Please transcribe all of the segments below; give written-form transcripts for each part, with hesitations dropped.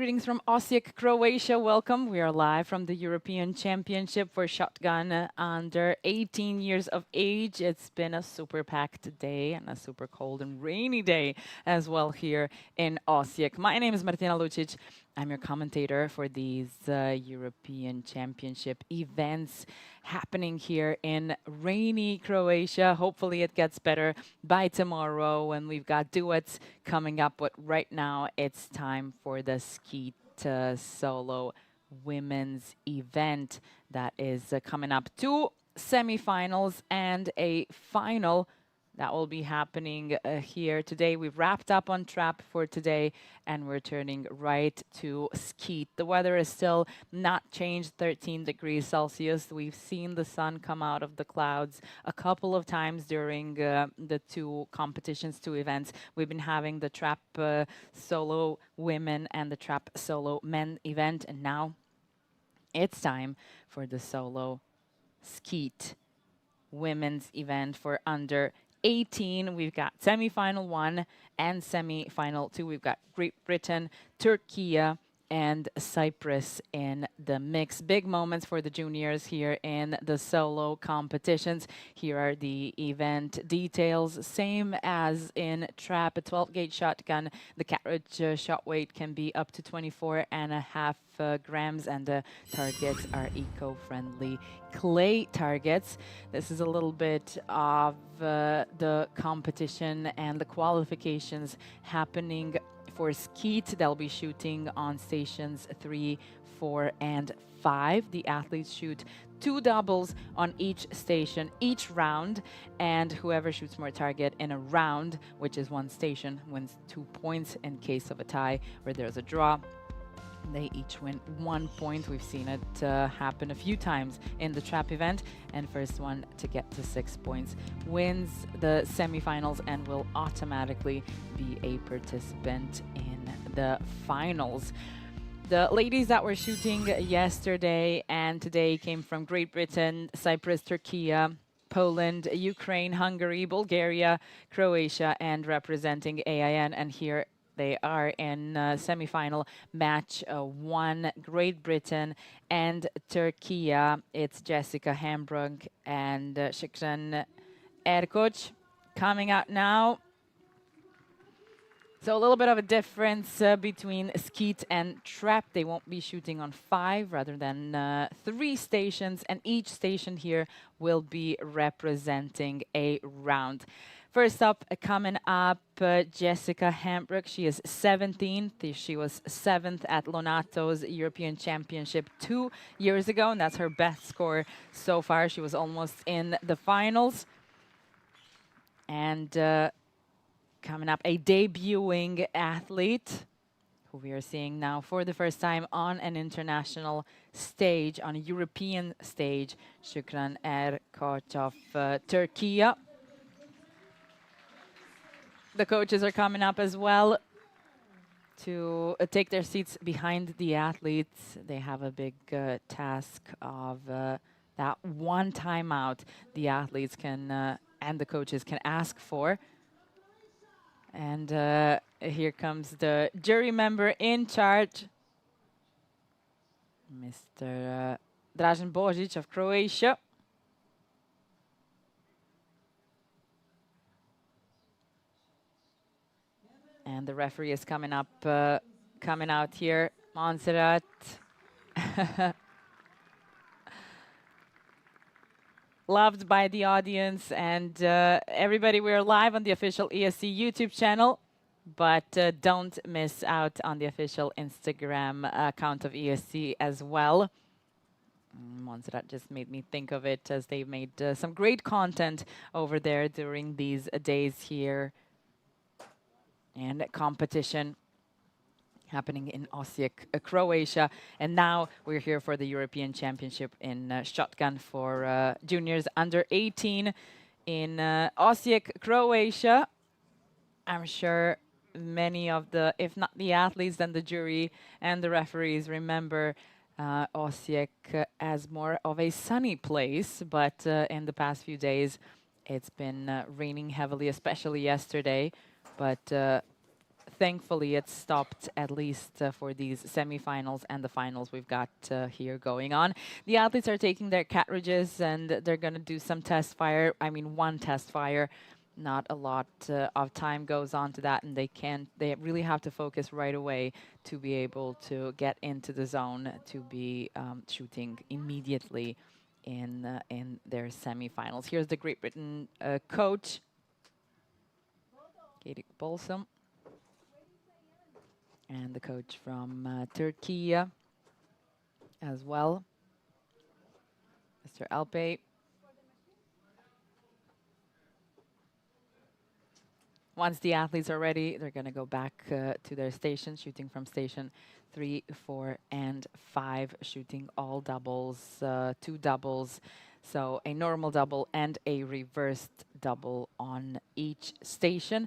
greetings from Osijek, Croatia. Welcome. We are live from the European Championship for shotgun under 18 years of age. It's been a super packed day and a super cold and rainy day as well here in Osijek. My name is Martina Lucic. I'm your commentator for these European Championship events happening here in rainy Croatia. Hopefully it gets better by tomorrow when we've got duets coming up. But right now it's time for the Skeet solo women's event that is coming up. Two semifinals and a final that will be happening here today. We've wrapped up on trap for today and we're turning right to Skeet. The weather is still not changed, 13 degrees Celsius. We've seen the sun come out of the clouds a couple of times during the two competitions, two events. We've been having the trap solo women and the trap solo men event, and now it's time for the solo Skeet women's event for under 18. We've got semi-final 1 and semi-final 2. We've got Great Britain, Turkey, and Cyprus in the mix. Big moments for the juniors here in the solo competitions. Here are the event details. Same as in trap, a 12-gauge shotgun. The cartridge shot weight can be up to 24.5 grams, and the targets are eco-friendly clay targets. This is a little bit of the competition and the qualifications happening for Skeet. They'll be shooting on stations 3, 4, and 5. The athletes shoot 2 doubles on each station each round, and whoever shoots more target in a round, which is 1 station, wins 2 points. In case of a tie or there's a draw, they each win 1 point. We've seen it happen a few times in the trap event, and first one to get to 6 points wins the semifinals and will automatically be a participant in the finals. The ladies that were shooting yesterday and today came from Great Britain, Cyprus, Turkey, Poland, Ukraine, Hungary, Bulgaria, Croatia, and representing AIN. And here they are in semi-final match 1, Great Britain and Turkey. It's Jessica Hambrug and Shikran Erkoç coming out now. So a little bit of a difference between Skeet and trap. They won't be shooting on 5 rather than 3 stations, and each station here will be representing a round. First up, coming up, Jessica Hambrug. She is 17th. She was 7th at Lonato's European Championship 2 years ago, and that's her best score so far. She was almost in the finals. And coming up, a debuting athlete who we are seeing now for the first time on an international stage, on a European stage, Shukran Erkoç of Turkey. The coaches are coming up as well to take their seats behind the athletes. They have a big task of that one timeout the athletes can and the coaches can ask for. And here comes the jury member in charge, Mr. Dražen Božić of Croatia. And the referee is coming out here, Montserrat. Loved by the audience and everybody. We're live on the official ESC YouTube channel, but don't miss out on the official Instagram account of ESC as well. Montserrat just made me think of it, as they've made some great content over there during these days here. And competition happening in Osijek, Croatia. And now we're here for the European Championship in shotgun for juniors under 18 in Osijek, Croatia. I'm sure many of the, if not the athletes, then the jury and the referees remember Osijek as more of a sunny place. But in the past few days, it's been raining heavily, especially yesterday. But thankfully it stopped at least for these semifinals and the finals we've got here going on. The athletes are taking their cartridges and they're going to do some test fire. I mean, one test fire. Not a lot of time goes on to that, and they really have to focus right away to be able to get into the zone to be shooting immediately in their semifinals. Here's the Great Britain coach, Katie Bolsom, and the coach from Turkey as well, Mr. Alpay. Once the athletes are ready, they're going to go back to their station, shooting from station 3, 4, and 5, shooting all doubles, 2 doubles. So a normal double and a reversed double on each station.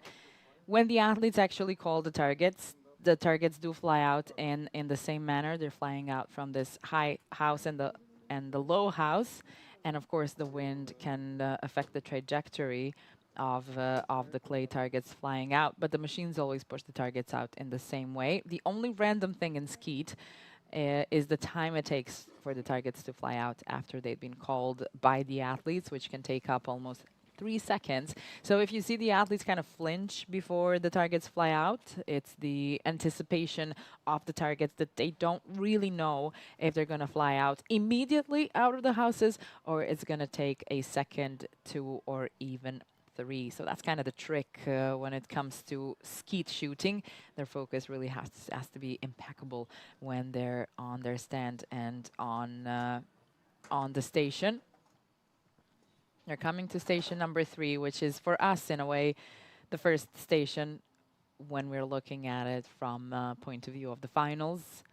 When the athletes actually call the targets do fly out in the same manner. They're flying out from this high house and the low house, and of course the wind can affect the trajectory of the clay targets flying out. But the machines always push the targets out in the same way. The only random thing in Skeet is the time it takes for the targets to fly out after they've been called by the athletes, which can take up almost 3 seconds. So if you see the athletes kind of flinch before the targets fly out, it's the anticipation of the targets that they don't really know if they're going to fly out immediately out of the houses or it's going to take a second, 2, or even 3. So that's kind of the trick when it comes to skeet shooting. Their focus really has to be impeccable when they're on their stand and on the station. They're coming to station number 3, which is for us, in a way, the first station when we're looking at it from point of view of the finals.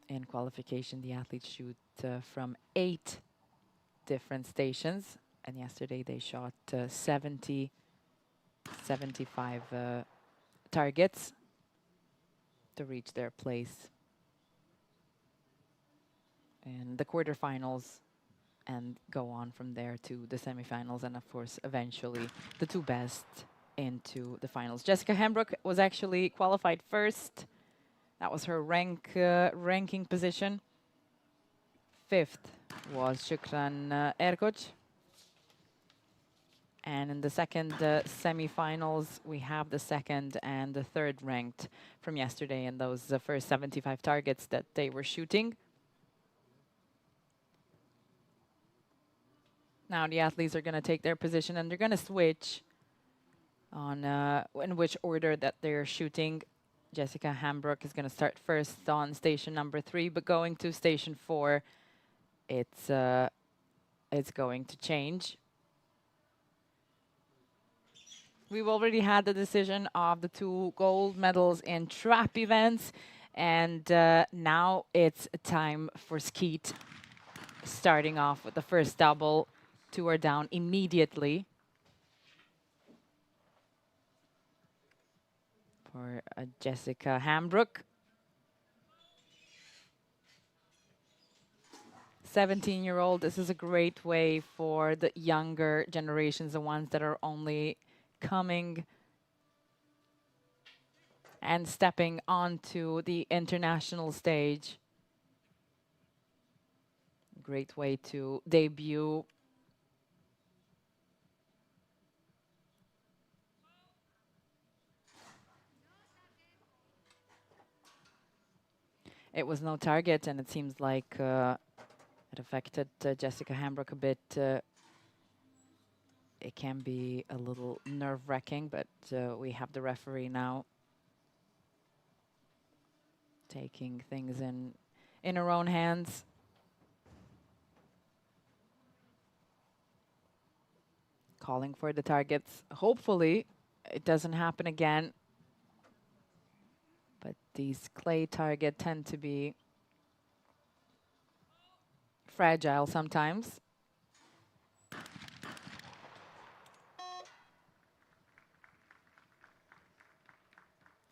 In qualification, the athletes shoot from 8 different stations. And yesterday they shot 70, 75 targets to reach their place in the quarterfinals and go on from there to the semifinals and of course eventually the 2 best into the finals. Jessica Hembrook was actually qualified first. That was her ranking position. 5th was Shukran Erkoc. And in the second semifinals, we have the 2nd and the 3rd ranked from yesterday in those first 75 targets that they were shooting. Now the athletes are going to take their position and they're going to switch on in which order that they're shooting. Jessica Hambrook is going to start first on station number 3, but going to station 4, it's going to change. We've already had the decision of the 2 gold medals in trap events, and now it's time for Skeet, starting off with the first double. 2 are down immediately for Jessica Hambrook. 17-year-old, this is a great way for the younger generations, the ones that are only coming and stepping onto the international stage. Great way to debut. It was no target, and it seems like it affected Jessica Hambrook a bit. It can be a little nerve-wracking, but we have the referee now taking things in her own hands. Calling for the targets. Hopefully, it doesn't happen again. But these clay targets tend to be fragile sometimes.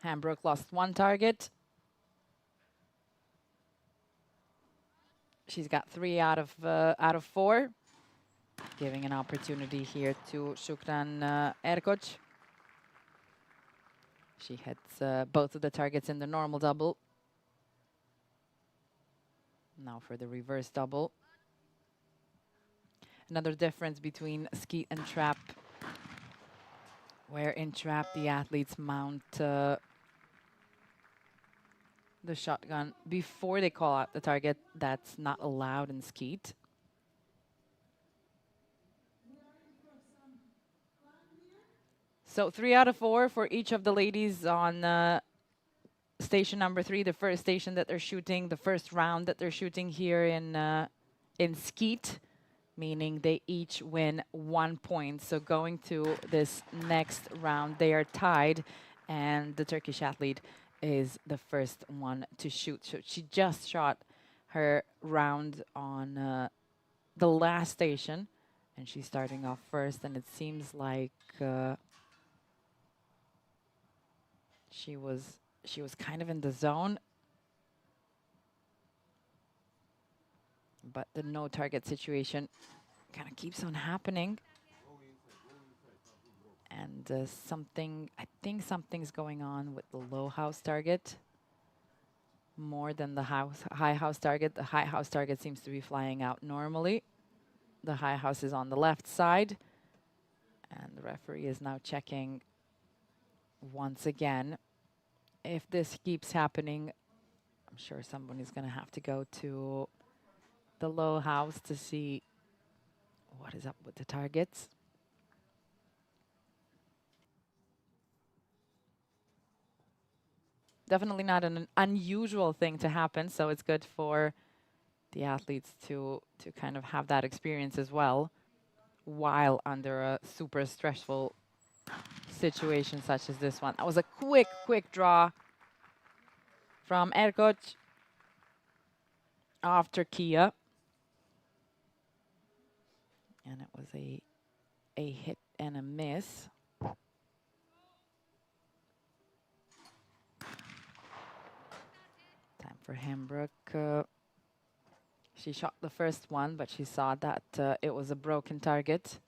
Hambrook lost 1 target. She's got 3 out of 4. Giving an opportunity here to Shukran Erkoc. She hits both of the targets in the normal double. Now for the reverse double. Another difference between skeet and trap, where in trap the athletes mount the shotgun before they call out the target. That's not allowed in skeet. So 3 out of 4 for each of the ladies on station number 3, the first station that they're shooting, the first round that they're shooting here in skeet, meaning they each win 1 point. So going to this next round, they are tied, and the Turkish athlete is the first one to shoot. So she just shot her round on the last station, and she's starting off first, and it seems like she was kind of in the zone, but the no target situation kind of keeps on happening. And I think something's going on with the low house target more than the high house target. The high house target seems to be flying out normally. The high house is on the left side, and the referee is now checking once again. If this keeps happening, I'm sure someone is going to have to go to the low house to see what is up with the targets. Definitely not an unusual thing to happen, so it's good for the athletes to kind of have that experience as well while under a super stressful situation such as this one. That was a quick draw from Erkoc after Kia. And it was a hit and a miss. Time for Hembrook. She shot the first one, but she saw that it was a broken target.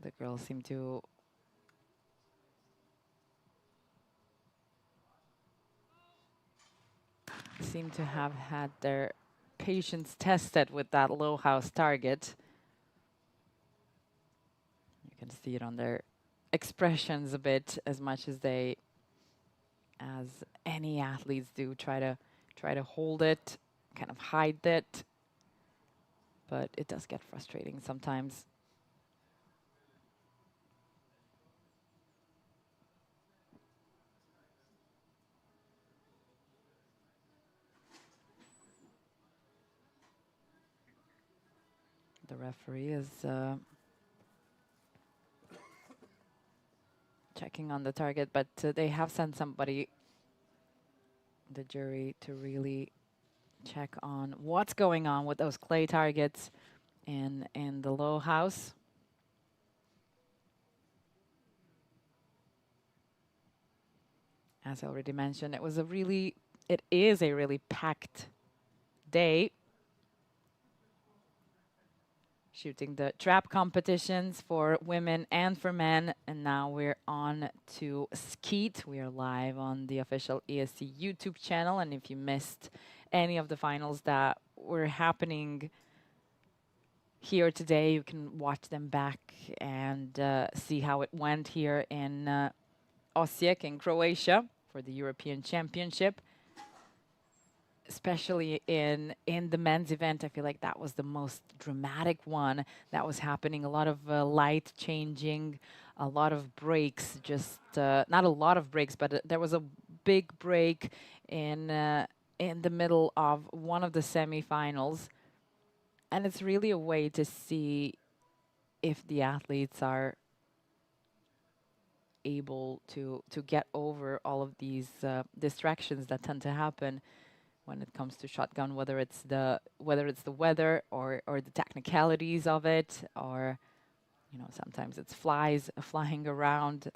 The girls seem to have had their patience tested with that low house target. You can see it on their expressions a bit, as much as any athletes do, try to hold it, kind of hide it, but it does get frustrating sometimes. The referee is checking on the target, but they have sent somebody, the jury, to really check on what's going on with those clay targets in the low house. As I already mentioned, it is a really packed day. Shooting the trap competitions for women and for men. And now we're on to Skeet. We are live on the official ESC YouTube channel. And if you missed any of the finals that were happening here today, you can watch them back and see how it went here in Osijek in Croatia for the European Championship. Especially in the men's event, I feel like that was the most dramatic one that was happening. A lot of light changing, a lot of breaks, just not a lot of breaks, but there was a big break in the middle of one of the semifinals. And it's really a way to see if the athletes are able to get over all of these distractions that tend to happen when it comes to shotgun, whether it's the weather or the technicalities of it, or sometimes it's flies flying around,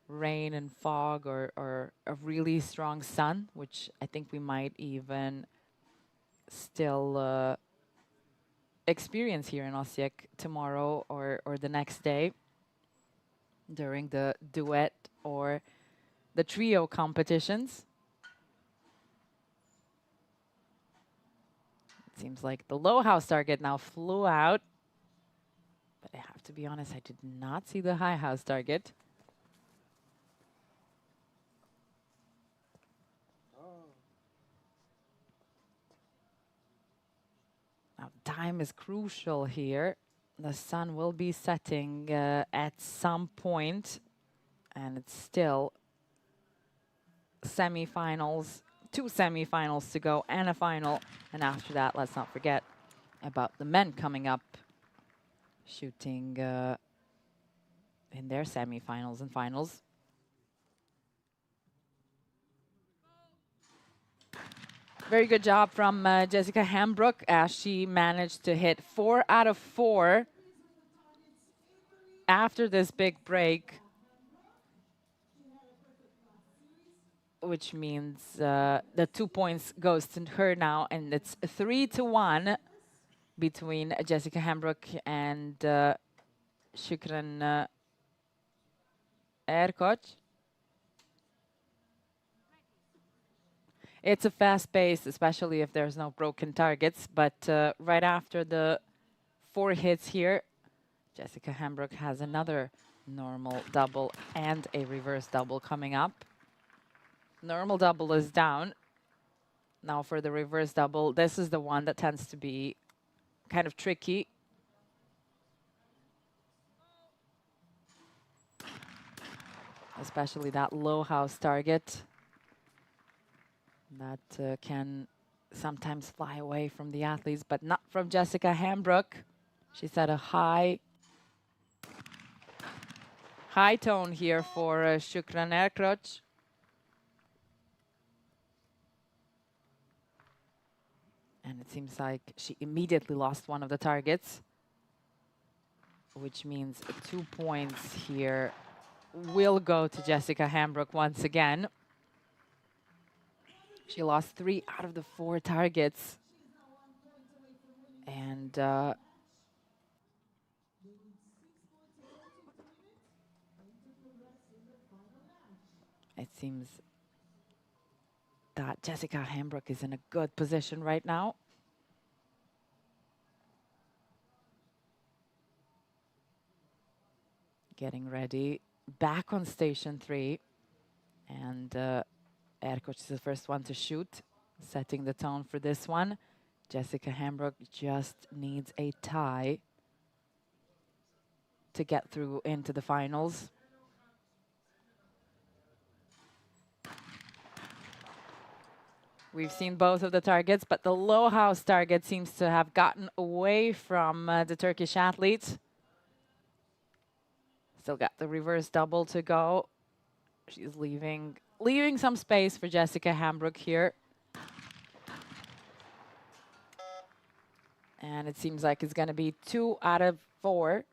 rain and fog, or a really strong sun, which I think we might even still experience here in Osijek tomorrow or the next day during the duet or the trio competitions. It seems like the low house target now flew out. But I have to be honest, I did not see the high house target. Now, time is crucial here. The sun will be setting at some point, and it's still semifinals, 2 semifinals to go and a final. And after that, let's not forget about the men coming up, shooting in their semifinals and finals. Very good job from Jessica Hambrook as she managed to hit 4 out of 4 after this big break, which means the 2 points goes to her now, and it's 3-1 between Jessica Hambrook and Shukran Erkoc. It's a fast pace, especially if there's no broken targets. But right after the 4 hits here, Jessica Hambrook has another normal double and a reverse double coming up. Normal double is down. Now for the reverse double, this is the one that tends to be kind of tricky. Especially that low house target that can sometimes fly away from the athletes, but not from Jessica Hambrook. She set a high tone here for Shukran Erkoc. And it seems like she immediately lost one of the targets, which means 2 points here will go to Jessica Hambrook once again. She lost 3 out of the 4 targets. And it seems that Jessica Hambrook is in a good position right now. Getting ready, back on station 3. And Erkoc is the first one to shoot, setting the tone for this one. Jessica Hambrook just needs a tie to get through into the finals. We've seen both of the targets, but the low house target seems to have gotten away from the Turkish athletes. Still got the reverse double to go. She's leaving some space for Jessica Hambrook here. And it seems like it's going to be 2 out of 4,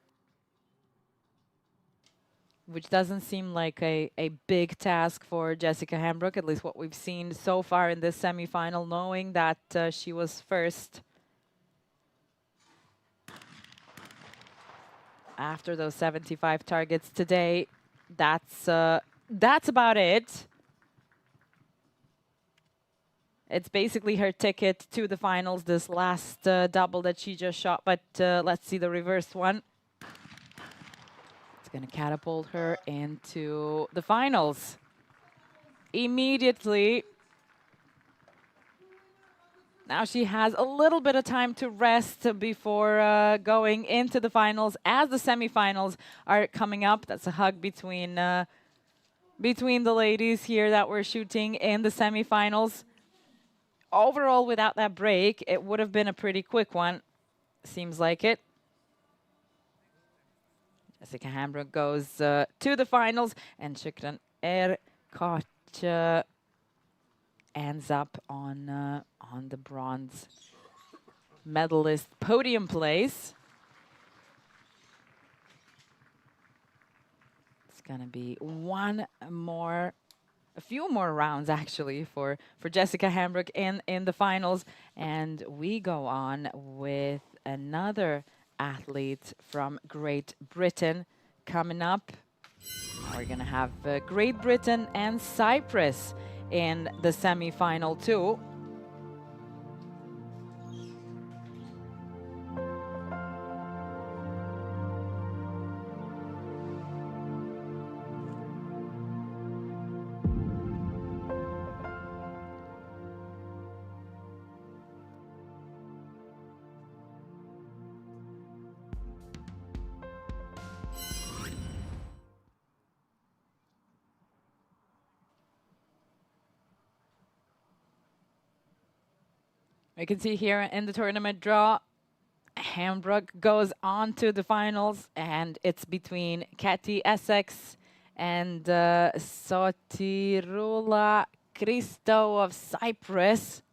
which doesn't seem like a big task for Jessica Hambrook, at least what we've seen so far in this semifinal, knowing that she was first after those 75 targets today. That's about it. It's basically her ticket to the finals, this last double that she just shot, but let's see the reverse one. It's going to catapult her into the finals immediately. Now she has a little bit of time to rest before going into the finals, as the semifinals are coming up. That's a hug between the ladies here that were shooting in the semifinals. Overall, without that break, it would have been a pretty quick one. Seems like it. Jessica Hambrook goes to the finals, and Shukran Erkoc ends up on the bronze medalist podium place. It's gonna be one more a few more rounds actually for Jessica Hambrick in the finals. And we go on with another athlete from Great Britain coming up. We're going to have Great Britain and Cyprus in the semi-final too. We can see here in the tournament draw, Hambrick goes on to the finals, and it's between Katie Essex and Sotirula Christo of Cyprus.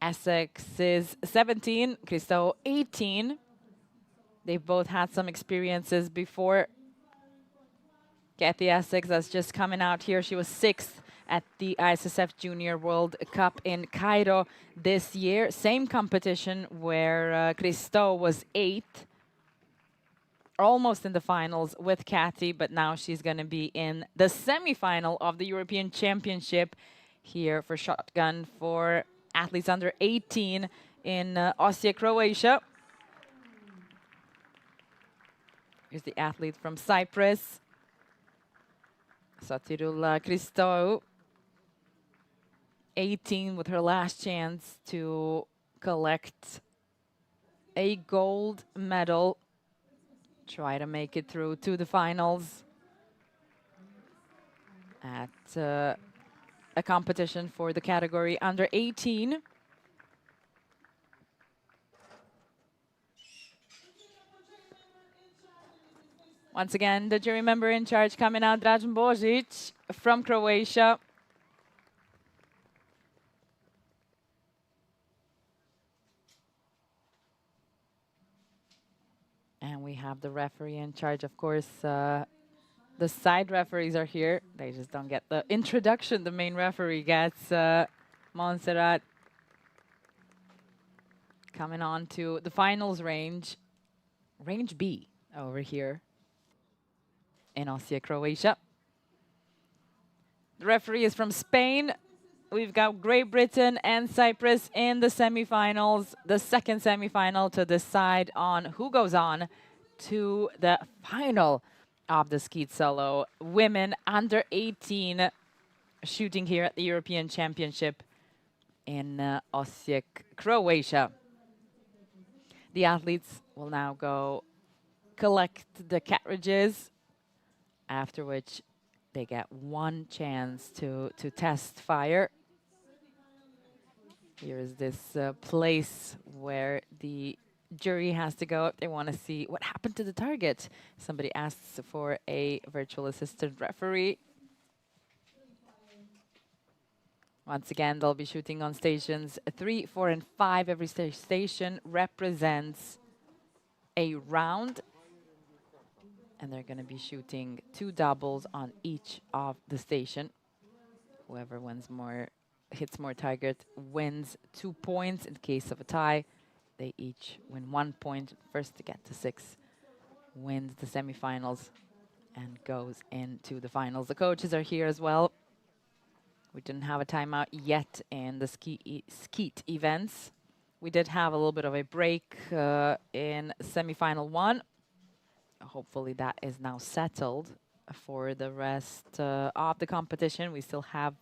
Essex is 17, Christo 18. They've both had some experiences before. Katie Essex is just coming out here. She was 6th at the ISSF Junior World Cup in Cairo this year. Same competition where Christo was 8th. Almost in the finals with Katie, but now she's going to be in the semi-final of the European Championship here for shotgun for athletes under 18 in Osijek, Croatia. Here's the athlete from Cyprus, Sotirula Christou, 18 with her last chance to collect a gold medal. Try to make it through to the finals at a competition for the category under 18. Once again, the jury member in charge coming out, Dražen Božić from Croatia. And we have the referee in charge, of course. The side referees are here. They just don't get the introduction the main referee gets. Montserrat coming on to the finals range. Range B over here in Osijek, Croatia. The referee is from Spain. We've got Great Britain and Cyprus in the semifinals, the second semifinal to decide on who goes on to the final of the Skeet solo. Women under 18 shooting here at the European Championship in Osijek, Croatia. The athletes will now go collect the cartridges, after which they get one chance to test fire. Here is this place where the jury has to go if they want to see what happened to the target. Somebody asks for a virtual assistant referee. Once again, they'll be shooting on stations 3, 4, and 5. Every station represents a round. And they're going to be shooting 2 doubles on each of the station. Whoever hits more target wins 2 points. In case of a tie, they each win 1 point. First to get to 6 wins the semifinals and goes into the finals. The coaches are here as well. We didn't have a timeout yet in the Skeet events. We did have a little bit of a break in semifinal 1. Hopefully that is now settled for the rest of the competition. We still have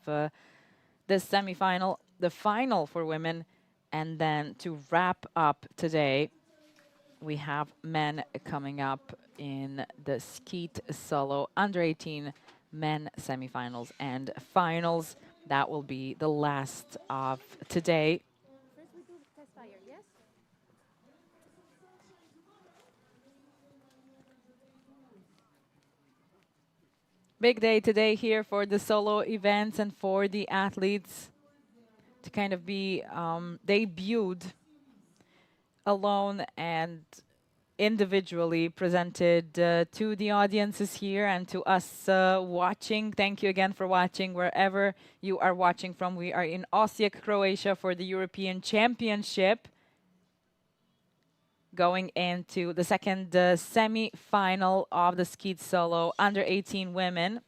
this semi-final, the final for women, and then to wrap up today, we have men coming up in the Skeet solo under 18 men semi-finals and finals. That will be the last of today. First we do test fire, yes? Big day today here for the solo events and for the athletes to kind of be debuted alone and individually presented to the audiences here and to us watching. Thank you again for watching wherever you are watching from. We are in Osijek, Croatia for the European Championship, going into the second semi-final of the Skeet solo under 18 women.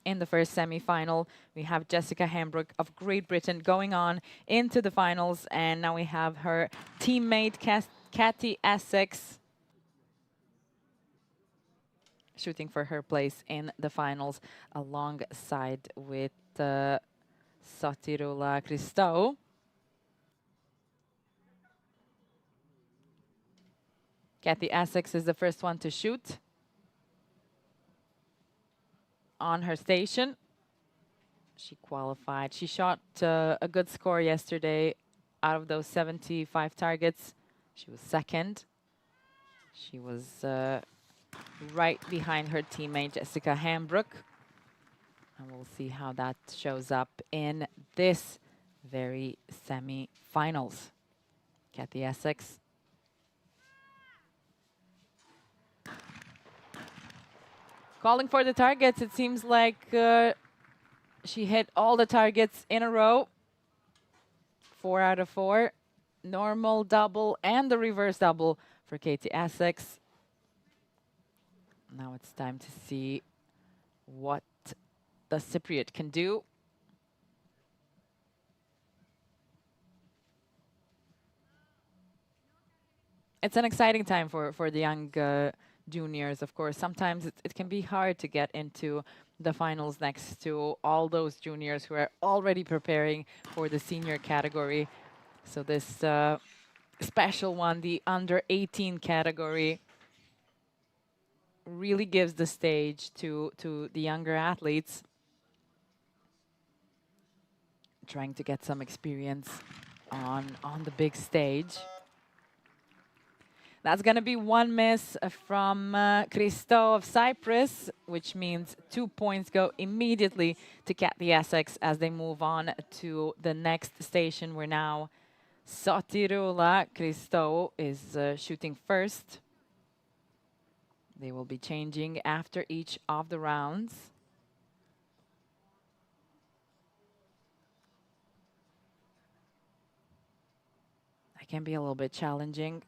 In the first semi-final, we have Jessica Hambrook of Great Britain going on into the finals, and now we have her teammate Kathy Essex shooting for her place in the finals alongside with Sotirula Christou. Kathy Essex is the first one to shoot on her station. She qualified. She shot a good score yesterday. Out of those 75 targets, she was second. She was right behind her teammate Jessica Hambrook. And we'll see how that shows up in this very semi-finals. Kathy Essex. Calling for the targets. It seems like she hit all the targets in a row. 4 out of 4. Normal double and the reverse double for Katie Essex. Now it's time to see what the Cypriot can do. It's an exciting time for the young juniors, of course. Sometimes it can be hard to get into the finals next to all those juniors who are already preparing for the senior category. So this special one, the under 18 category, really gives the stage to the younger athletes trying to get some experience on the big stage. That's going to be one miss from Christou of Cyprus, which means 2 points go immediately to Kathy Essex as they move on to the next station, where now Sotirula Christou is shooting first. They will be changing after each of the rounds. That can be a little bit challenging,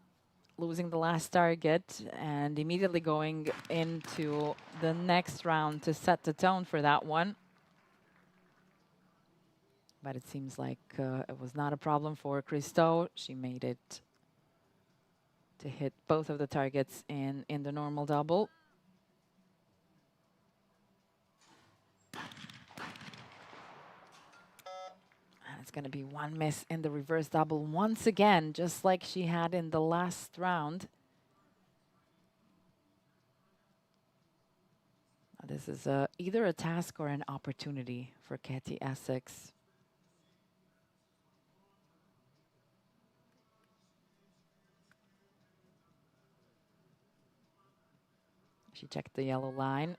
losing the last target and immediately going into the next round to set the tone for that one. But it seems like it was not a problem for Christou. She made it to hit both of the targets in the normal double. And it's going to be one miss in the reverse double once again, just like she had in the last round. This is either a task or an opportunity for Kathy Essex. She checked the yellow line.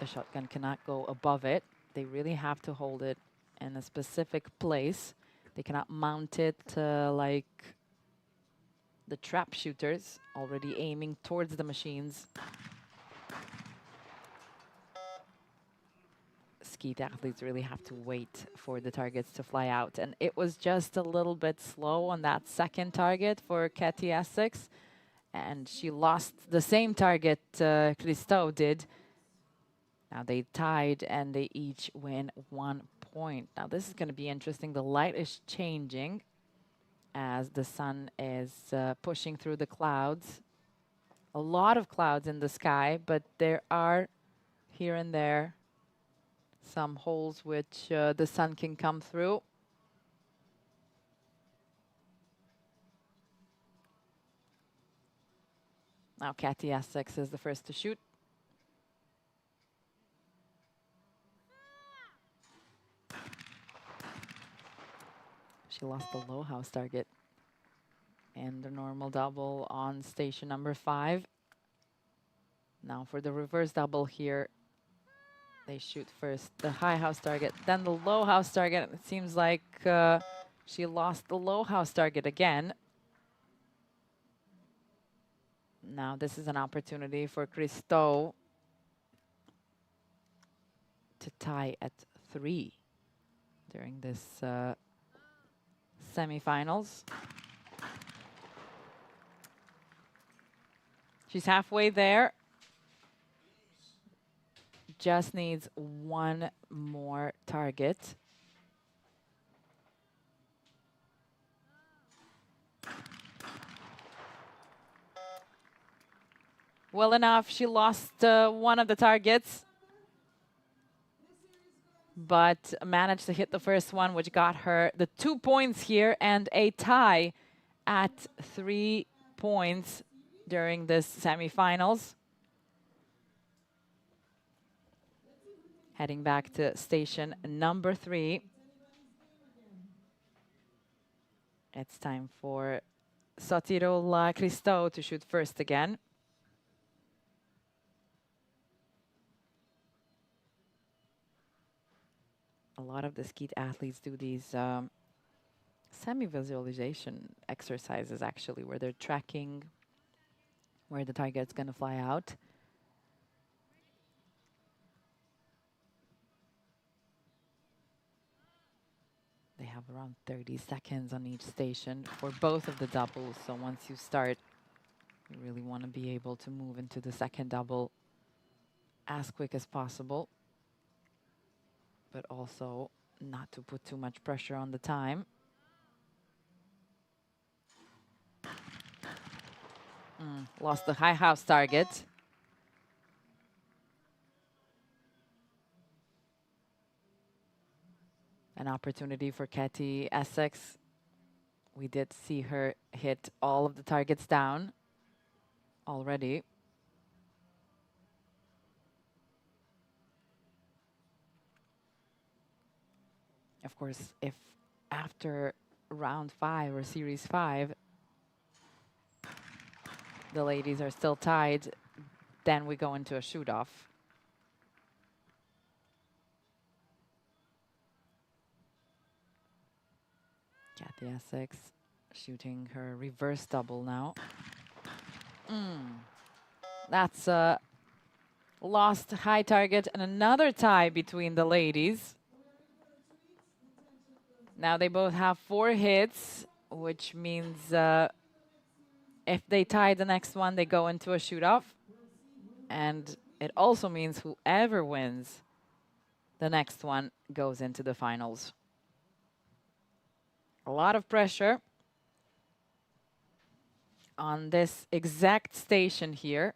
The shotgun cannot go above it. They really have to hold it in a specific place. They cannot mount it like the trap shooters, already aiming towards the machines. Skeet athletes really have to wait for the targets to fly out. And it was just a little bit slow on that second target for Kathy Essex. And she lost the same target Christou did. Now they tied and they each win 1 point. Now this is going to be interesting. The light is changing as the sun is pushing through the clouds. A lot of clouds in the sky, but there are here and there some holes which the sun can come through. Now Kathy Essex is the first to shoot. She lost the low house target and the normal double on station number 5. Now for the reverse double here. They shoot first the high house target, then the low house target. It seems like she lost the low house target again. Now this is an opportunity for Christo to tie at 3 during this semifinals. She's halfway there. Just needs one more target. Well enough, she lost one of the targets, but managed to hit the first one, which got her the 2 points here and a tie at 3 points during this semifinals. Heading back to station number 3. It's time for Sotirola Christo to shoot first again. A lot of the skeet athletes do these semi-visualization exercises, actually, where they're tracking where the target's going to fly out. They have around 30 seconds on each station for both of the doubles. So once you start, you really want to be able to move into the second double as quick as possible, but also not to put too much pressure on the time. Lost the high house target. An opportunity for Katie Essex. We did see her hit all of the targets down already. Of course, if after round 5 or series 5, the ladies are still tied, then we go into a shoot-off. Kathy Essex shooting her reverse double now. That's a lost high target and another tie between the ladies. Now they both have 4 hits, which means if they tie the next one, they go into a shoot-off. And it also means whoever wins the next one goes into the finals. A lot of pressure on this exact station here.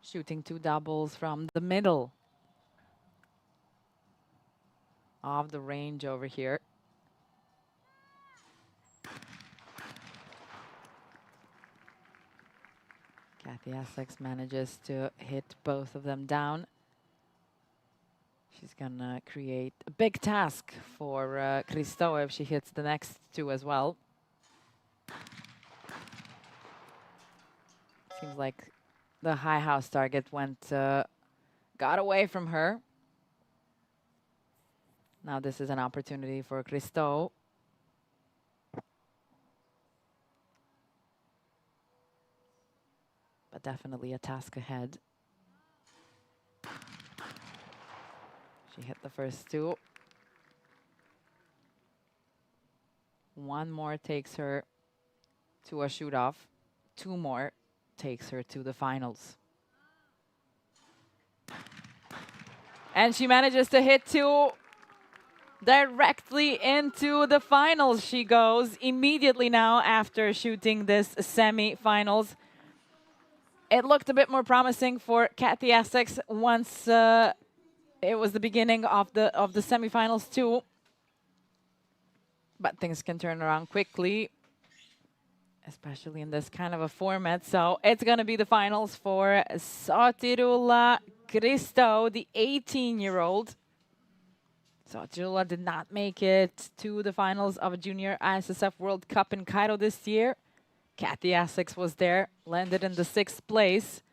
Shooting 2 doubles from the middle of the range over here. Kathy Essex manages to hit both of them down. She's gonna create a big task for Christo if she hits the next 2 as well. Seems like the high house target got away from her. Now this is an opportunity for Christo. But definitely a task ahead. She hit the first 2. One more takes her to a shoot-off. 2 more takes her to the finals. And she manages to hit 2. Directly into the finals she goes immediately now after shooting this semi-finals. It looked a bit more promising for Kathy Essex once it was the beginning of the semifinals too. But things can turn around quickly, especially in this kind of a format. So it's going to be the finals for Sotirula Christo, the 18-year-old. Sotirula did not make it to the finals of a Junior ISSF World Cup in Cairo this year. Kathy Essex was there, landed in the 6th place.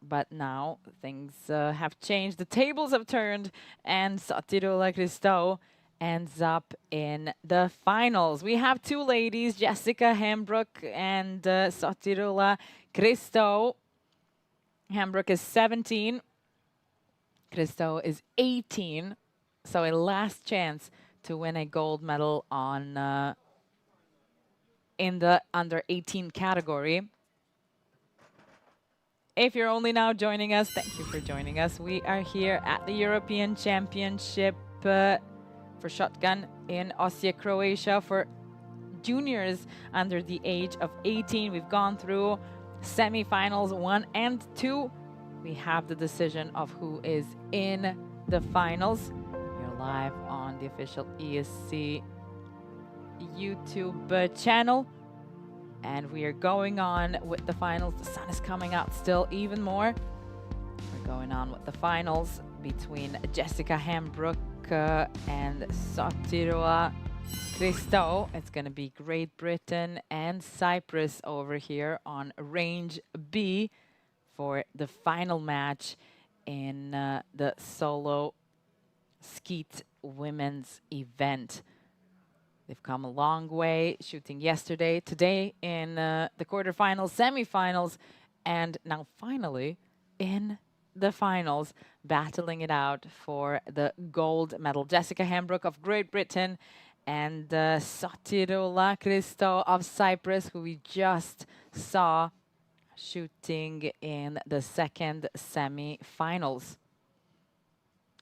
But now things have changed. The tables have turned, and Satirola Christou ends up in the finals. We have two ladies, Jessica Hembrook and Satirola Christou. Hembrook is 17. Christou is 18. So a last chance to win a gold medal on in the under 18 category. If you're only now joining us, thank you for joining us. We are here at the European Championship for shotgun in Osijek, Croatia for juniors under the age of 18. We've gone through semifinals 1 and 2. We have the decision of who is in the finals. You're live on the official ESC YouTube channel. And we are going on with the finals. The sun is coming out still even more. We're going on with the finals between Jessica Hembrook and Satirola Christou. It's going to be Great Britain and Cyprus over here on Range B for the final match in the solo skeet women's event. They've come a long way, shooting yesterday, today in the quarterfinals, semifinals, and now finally in the finals, battling it out for the gold medal. Jessica Hembrook of Great Britain and Satirola Christou of Cyprus, who we just saw shooting in the second semi-finals.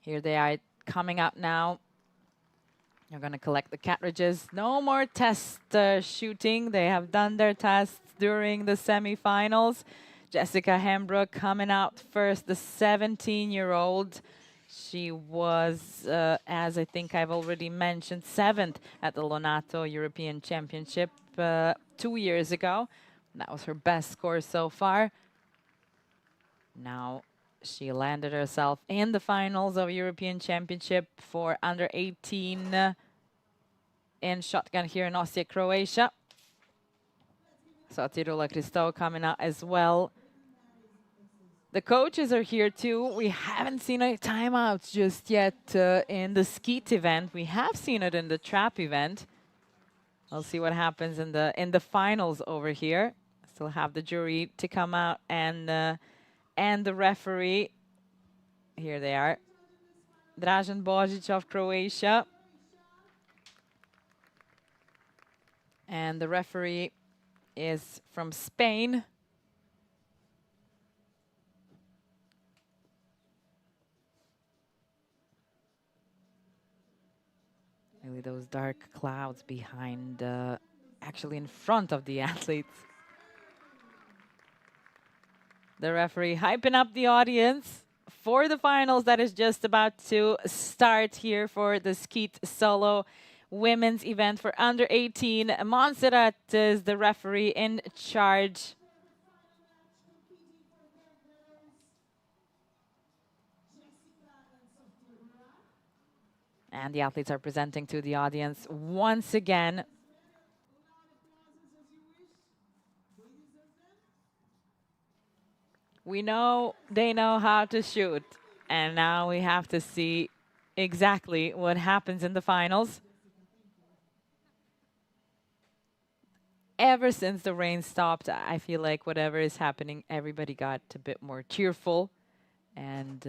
Here they are coming up now. You're going to collect the cartridges. No more test shooting. They have done their tests during the semifinals. Jessica Hembrook coming out first, the 17-year-old. She was, as I think I've already mentioned, 7th at the Lonato European Championship 2 years ago. That was her best score so far. Now she landed herself in the finals of European Championship for under 18 in shotgun here in Osijek, Croatia. Satirola Christou coming out as well. The coaches are here too. We haven't seen a timeout just yet in the skeet event. We have seen it in the trap event. We'll see what happens in the finals over here. Still have the jury to come out and the referee. Here they are. Dražen Božić of Croatia. And the referee is from Spain. Really those dark clouds behind, actually in front of the athletes. The referee hyping up the audience for the finals that is just about to start here for the skeet solo women's event for under 18. Montserrat is the referee in charge. And the athletes are presenting to the audience once again. We know they know how to shoot, and now we have to see exactly what happens in the finals. Ever since the rain stopped, I feel like whatever is happening, everybody got a bit more cheerful and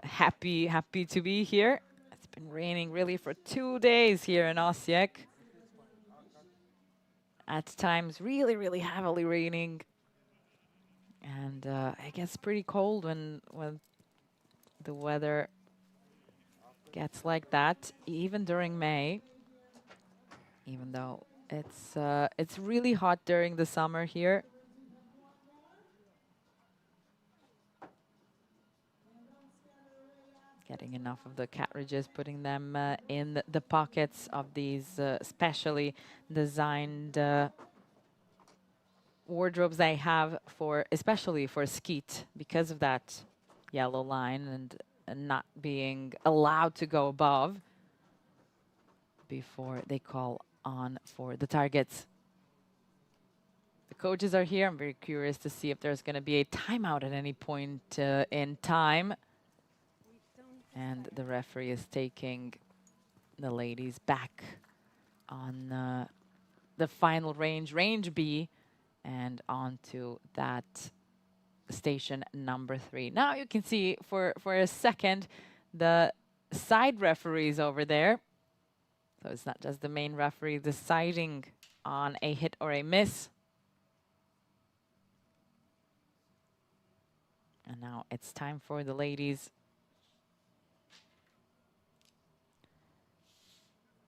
happy to be here. It's been raining really for 2 days here in Osijek. At times, really heavily raining. And it gets pretty cold when the weather gets like that, even during May. Even though it's really hot during the summer here. Getting enough of the cartridges, putting them in the pockets of these specially designed wardrobes they have for, especially for skeet, because of that yellow line and not being allowed to go above before they call on for the targets. The coaches are here. I'm very curious to see if there's going to be a timeout at any point in time. And the referee is taking the ladies back on the final range, range B, and onto that station number 3. Now you can see for a second the side referees over there. So it's not just the main referee deciding on a hit or a miss. And now it's time for the ladies.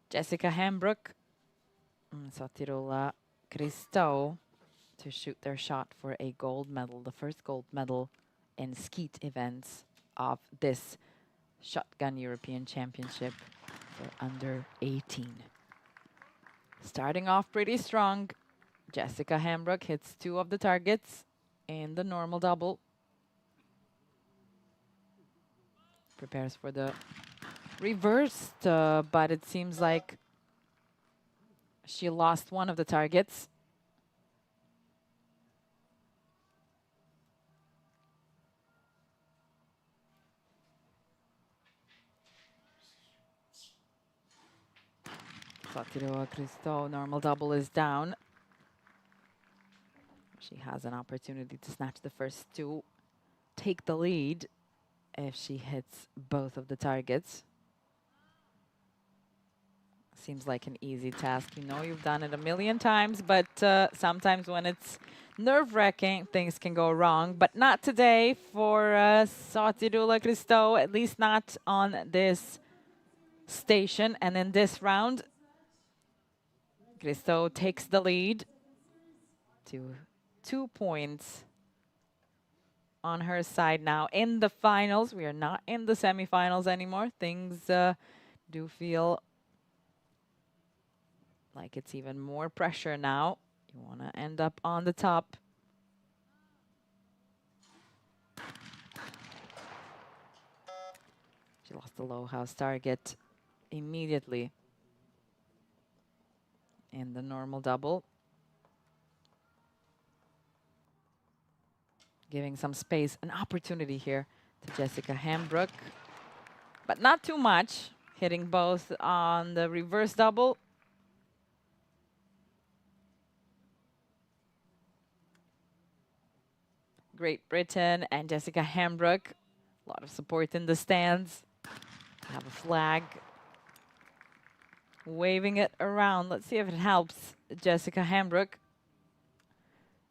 Jessica Hambrook and Sotirola Christou to shoot their shot for a gold medal, the first gold medal in skeet events of this Shotgun European Championship for under 18. Starting off pretty strong, Jessica Hambrook hits 2 of the targets in the normal double. Prepares for the reversed, but it seems like she lost 1 of the targets. Sotirola Christou, normal double is down. She has an opportunity to snatch the first 2, take the lead if she hits both of the targets. Seems like an easy task. You know, you've done it a million times, but sometimes when it's nerve-wracking, things can go wrong. But not today for Sotirola Christou, at least not on this station. And in this round, Christou takes the lead to 2 points on her side now in the finals. We are not in the semifinals anymore. Things do feel like it's even more pressure now. You want to end up on the top. She lost the low house target immediately in the normal double. Giving some space, an opportunity here to Jessica Hambrook, but not too much. Hitting both on the reverse double. Great Britain and Jessica Hambrook. A lot of support in the stands. Have a flag. Waving it around. Let's see if it helps Jessica Hambrook.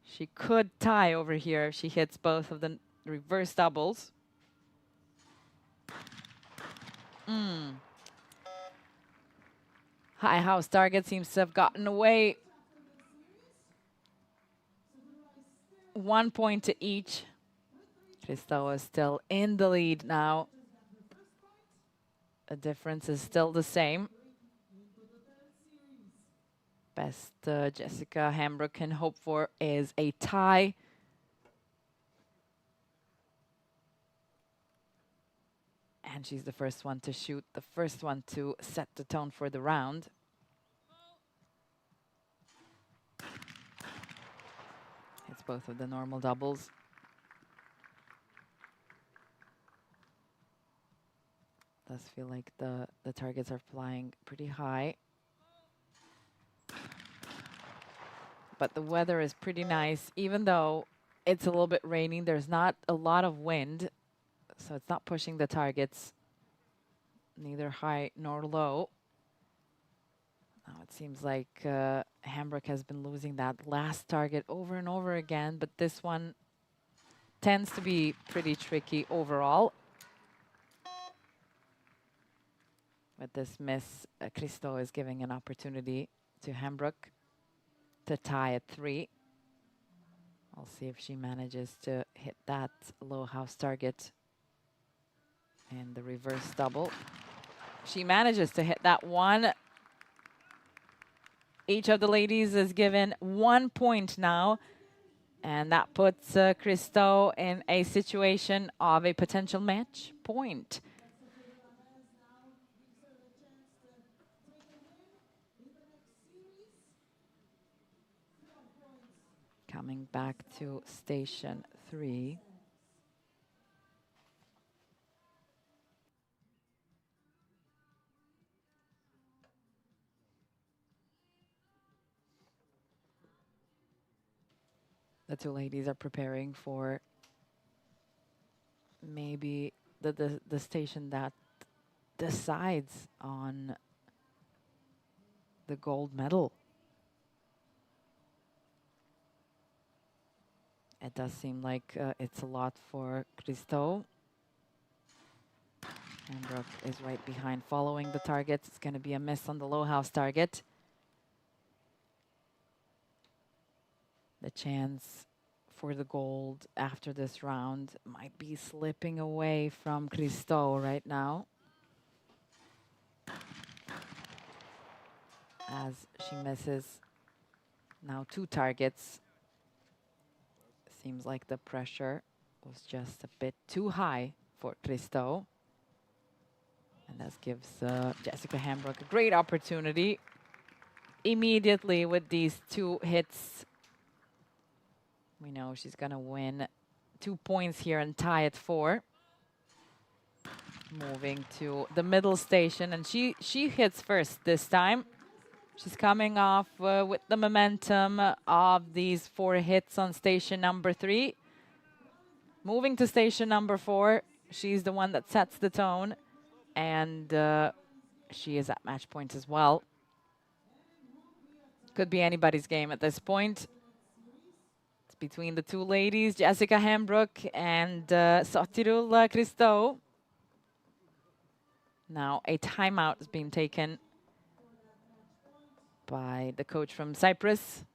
She could tie over here if she hits both of the reverse doubles. High house target seems to have gotten away. 1 point to each. Christou is still in the lead now. The difference is still the same. Best Jessica Hambrook can hope for is a tie. And she's the first one to shoot, the first one to set the tone for the round. It's both of the normal doubles. Does feel like the targets are flying pretty high. But the weather is pretty nice, even though it's a little bit raining. There's not a lot of wind, so it's not pushing the targets, neither high nor low. Now it seems like Hambrook has been losing that last target over and over again, but this one tends to be pretty tricky overall. With this miss, Christou is giving an opportunity to Hambrook to tie at 3. I'll see if she manages to hit that low house target in the reverse double. She manages to hit that one. Each of the ladies is given 1 point now, and that puts Christou in a situation of a potential match point. Coming back to station 3. The two ladies are preparing for maybe the station that decides on the gold medal. It does seem like it's a lot for Christo. Hamburg is right behind following the targets. It's going to be a miss on the low house target. The chance for the gold after this round might be slipping away from Christo right now, as she misses now 2 targets. Seems like the pressure was just a bit too high for Christo. And this gives Jessica Hamburg a great opportunity immediately with these 2 hits. We know she's going to win 2 points here and tie at 4. Moving to the middle station, and she hits first this time. She's coming off with the momentum of these 4 hits on station number 3. Moving to station number 4, she's the one that sets the tone, and she is at match point as well. Could be anybody's game at this point. It's between the 2 ladies, Jessica Hamburg and Sotirul Christo. Now a timeout has been taken by the coach from Cyprus,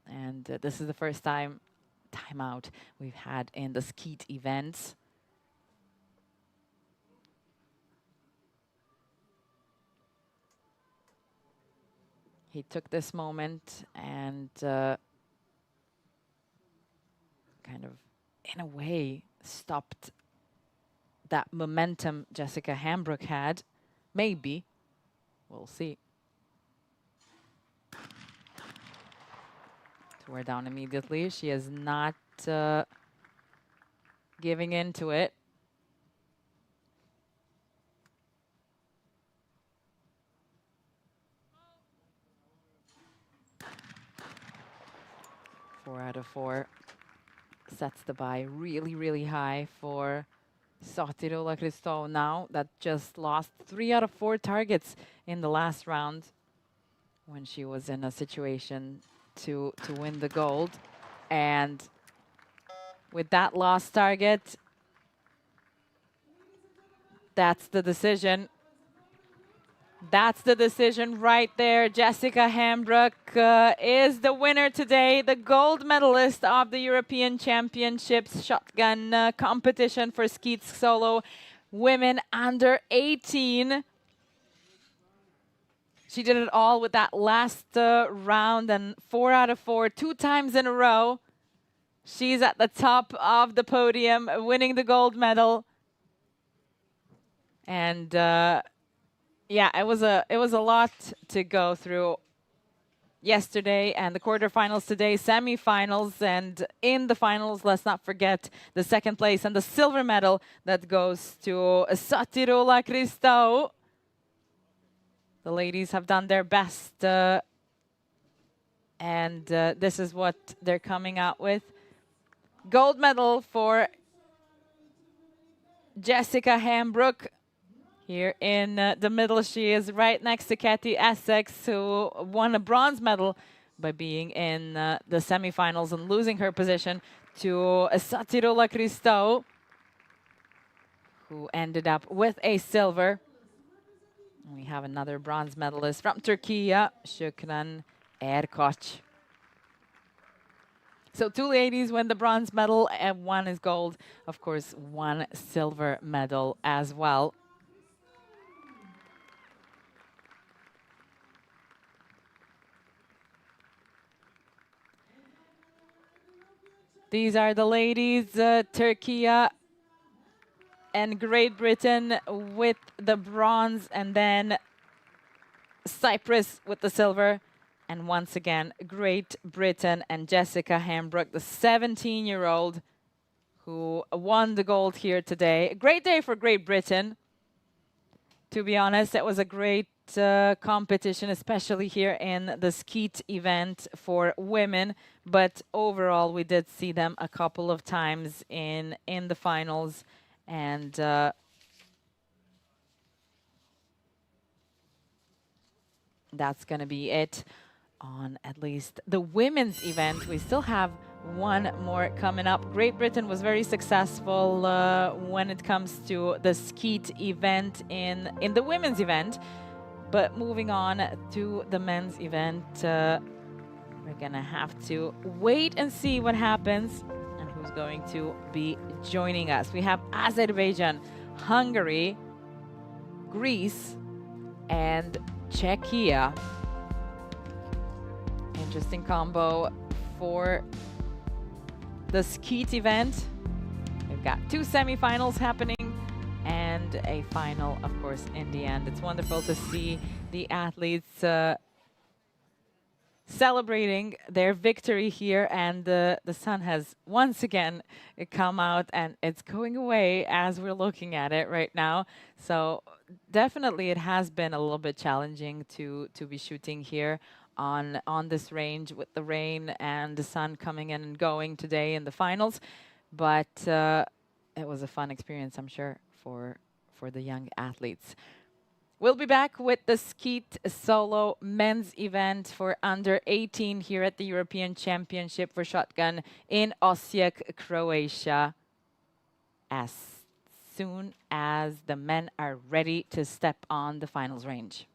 and this is the first timeout we've had in the Skeet events. He took this moment and kind of, in a way, stopped that momentum Jessica Hamburg had. Maybe. We'll see. We're down immediately. She is not giving in to it. Four out of 4 sets the buy really, really high for Sotirul Christo now, that just lost 3 out of 4 targets in the last round when she was in a situation to win the gold. And with that lost target, that's the decision. That's the decision right there. Jessica Hamburg is the winner today, the gold medalist of the European Championships shotgun competition for Skeet solo women under 18. She did it all with that last round, and 4 out of 4, 2 times in a row. She's at the top of the podium, winning the gold medal. And yeah, it was a lot to go through yesterday, and the quarterfinals today, semifinals, and in the finals, let's not forget the 2nd place and the silver medal that goes to Sotirul Christo. The ladies have done their best, and this is what they're coming out with. Gold medal for Jessica Hamburg. Here in the middle, she is right next to Kathy Essex, who won a bronze medal by being in the semifinals and losing her position to Sotirul Christo, who ended up with a silver. We have another bronze medalist from Turkey, Shukran Erkoç. So 2 ladies win the bronze medal, and 1 is gold. Of course, 1 silver medal as well. These are the ladies, Turkey and Great Britain with the bronze, and then Cyprus with the silver, And once again, Great Britain and Jessica Hambrook, the 17-year-old who won the gold here today. A great day for Great Britain. To be honest, it was a great competition, especially here in the Skeet event for women. But overall, we did see them a couple of times in the finals. And that's going to be it on at least the women's event. We still have one more coming up. Great Britain was very successful when it comes to the Skeet event in the women's event. But moving on to the men's event, we're going to have to wait and see what happens and who's going to be joining us. We have Azerbaijan, Hungary, Greece, and Czechia. Interesting combo for the Skeet event. We've got 2 semifinals happening and a final, of course, in the end. It's wonderful to see the athletes celebrating their victory here, and the sun has once again come out and it's going away as we're looking at it right now. So definitely it has been a little bit challenging to be shooting here on this range with the rain and the sun coming in and going today in the finals. But it was a fun experience, I'm sure, for the young athletes. We'll be back with the Skeet solo men's event for under 18 here at the European Championship for shotgun in Osijek, Croatia, as soon as the men are ready to step on the finals range.